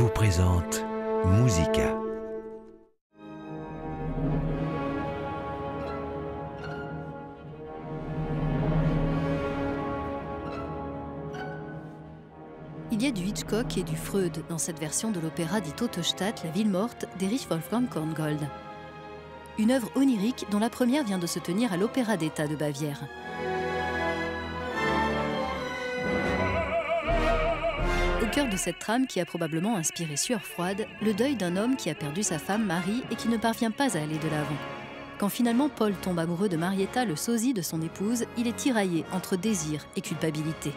vous présente Musica. Il y a du Hitchcock et du Freud dans cette version de l'opéra dit Totestadt, la ville morte, d'Erich Wolfgang Korngold. Une œuvre onirique dont la première vient de se tenir à l'Opéra d'État de Bavière. Au cœur de cette trame qui a probablement inspiré Sueur froide, le deuil d'un homme qui a perdu sa femme Marie et qui ne parvient pas à aller de l'avant. Quand finalement Paul tombe amoureux de Marietta, le sosie de son épouse, il est tiraillé entre désir et culpabilité.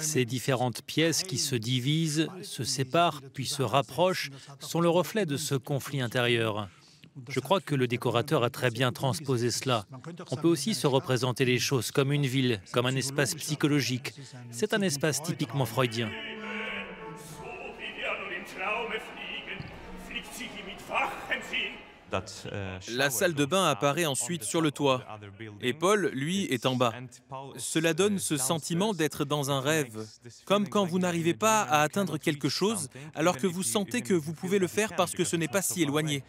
Ces différentes pièces qui se divisent, se séparent, puis se rapprochent, sont le reflet de ce conflit intérieur. Je crois que le décorateur a très bien transposé cela. On peut aussi se représenter les choses comme une ville, comme un espace psychologique. C'est un espace typiquement freudien. La salle de bain apparaît ensuite sur le toit, et Paul, lui, est en bas. Cela donne ce sentiment d'être dans un rêve, comme quand vous n'arrivez pas à atteindre quelque chose, alors que vous sentez que vous pouvez le faire parce que ce n'est pas si éloigné.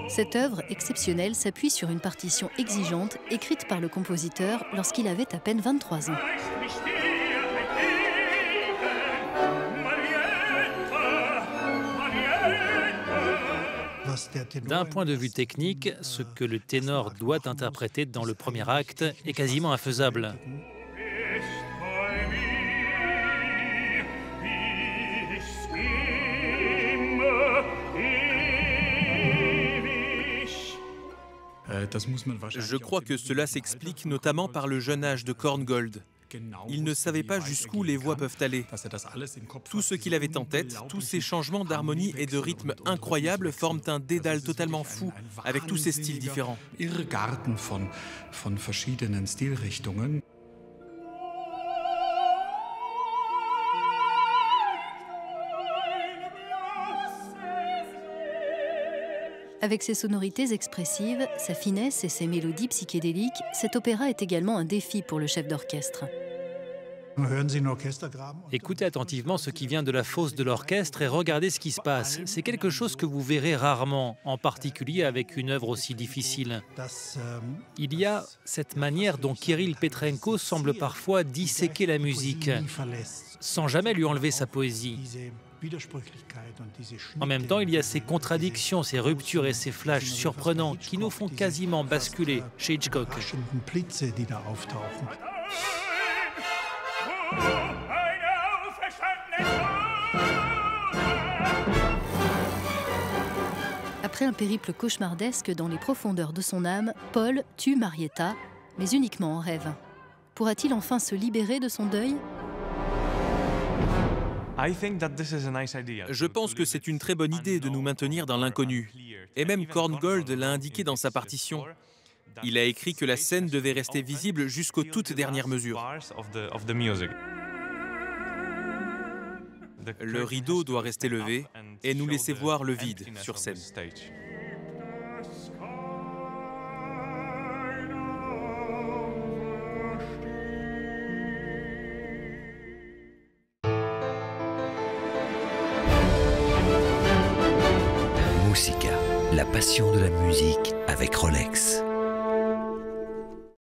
Cette œuvre exceptionnelle s'appuie sur une partition exigeante écrite par le compositeur lorsqu'il avait à peine 23 ans. D'un point de vue technique, ce que le ténor doit interpréter dans le premier acte est quasiment infaisable. Je crois que cela s'explique notamment par le jeune âge de Korngold. Il ne savait pas jusqu'où les voix peuvent aller. Tout ce qu'il avait en tête, tous ces changements d'harmonie et de rythme incroyables forment un dédale totalement fou, avec tous ces styles différents. Avec ses sonorités expressives, sa finesse et ses mélodies psychédéliques, cet opéra est également un défi pour le chef d'orchestre. Écoutez attentivement ce qui vient de la fosse de l'orchestre et regardez ce qui se passe. C'est quelque chose que vous verrez rarement, en particulier avec une œuvre aussi difficile. Il y a cette manière dont Kirill Petrenko semble parfois disséquer la musique, sans jamais lui enlever sa poésie. En même temps, il y a ces contradictions, ces ruptures et ces flashs surprenants qui nous font quasiment basculer chez Hitchcock. Après un périple cauchemardesque dans les profondeurs de son âme, Paul tue Marietta, mais uniquement en rêve. Pourra-t-il enfin se libérer de son deuil ? Je pense que c'est une très bonne idée de nous maintenir dans l'inconnu. Et même Korngold l'a indiqué dans sa partition. Il a écrit que la scène devait rester visible jusqu'aux toutes dernières mesures. Le rideau doit rester levé et nous laisser voir le vide sur scène. Musica, la passion de la musique avec Rolex.